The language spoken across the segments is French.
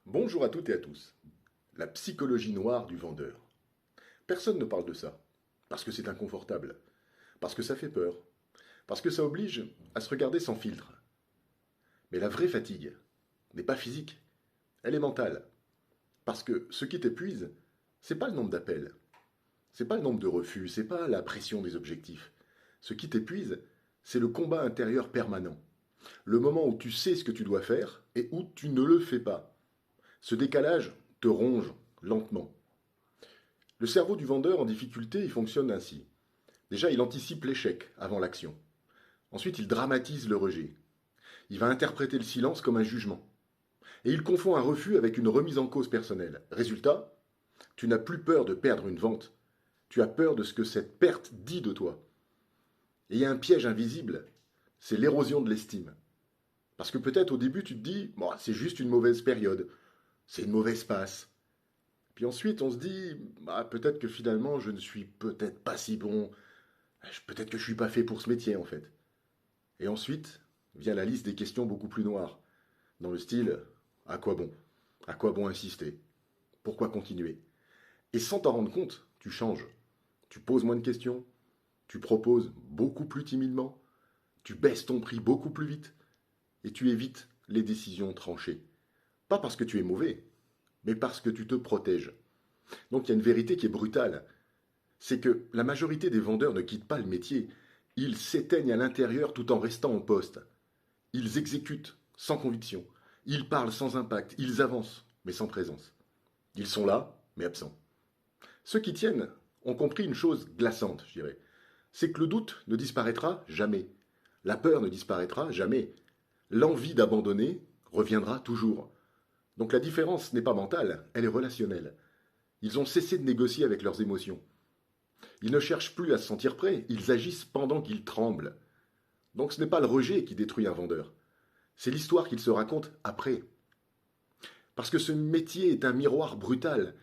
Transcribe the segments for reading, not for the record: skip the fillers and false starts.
Bonjour à toutes et à tous. La psychologie noire du vendeur. Personne ne parle de ça, parce que c'est inconfortable, parce que ça fait peur, parce que ça oblige à se regarder sans filtre. Mais la vraie fatigue n'est pas physique, elle est mentale. Parce que ce qui t'épuise, c'est pas le nombre d'appels, c'est pas le nombre de refus, c'est pas la pression des objectifs. Ce qui t'épuise, c'est le combat intérieur permanent. Le moment où tu sais ce que tu dois faire et où tu ne le fais pas. Ce décalage te ronge lentement. Le cerveau du vendeur en difficulté, il fonctionne ainsi. Déjà, il anticipe l'échec avant l'action. Ensuite, il dramatise le rejet. Il va interpréter le silence comme un jugement. Et il confond un refus avec une remise en cause personnelle. Résultat, tu n'as plus peur de perdre une vente. Tu as peur de ce que cette perte dit de toi. Et il y a un piège invisible, c'est l'érosion de l'estime. Parce que peut-être au début, tu te dis, bon, c'est juste une mauvaise période, c'est une mauvaise passe. Puis ensuite, on se dit, bah, peut-être que finalement, je ne suis peut-être pas si bon, peut-être que je ne suis pas fait pour ce métier en fait. Et ensuite vient la liste des questions beaucoup plus noires, dans le style, à quoi bon? À quoi bon insister? Pourquoi continuer? Et sans t'en rendre compte, tu changes. Tu poses moins de questions, tu proposes beaucoup plus timidement, tu baisses ton prix beaucoup plus vite, et tu évites les décisions tranchées. Pas parce que tu es mauvais, mais parce que tu te protèges. Donc il y a une vérité qui est brutale, c'est que la majorité des vendeurs ne quittent pas le métier, ils s'éteignent à l'intérieur tout en restant en poste. Ils exécutent sans conviction, ils parlent sans impact, ils avancent, mais sans présence. Ils sont là, mais absents. Ceux qui tiennent ont compris une chose glaçante, je dirais. C'est que le doute ne disparaîtra jamais. La peur ne disparaîtra jamais. L'envie d'abandonner reviendra toujours. Donc la différence n'est pas mentale, elle est relationnelle. Ils ont cessé de négocier avec leurs émotions. Ils ne cherchent plus à se sentir prêts, ils agissent pendant qu'ils tremblent. Donc ce n'est pas le rejet qui détruit un vendeur, c'est l'histoire qu'il se raconte après. Parce que ce métier est un miroir brutal.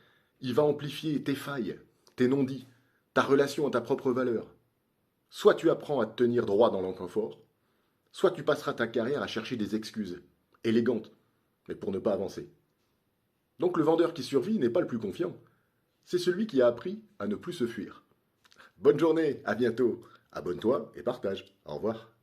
Il va amplifier tes failles, tes non-dits, ta relation à ta propre valeur. Soit tu apprends à te tenir droit dans l'inconfort, soit tu passeras ta carrière à chercher des excuses, élégantes, mais pour ne pas avancer. Donc le vendeur qui survit n'est pas le plus confiant, c'est celui qui a appris à ne plus se fuir. Bonne journée, à bientôt. Abonne-toi et partage. Au revoir.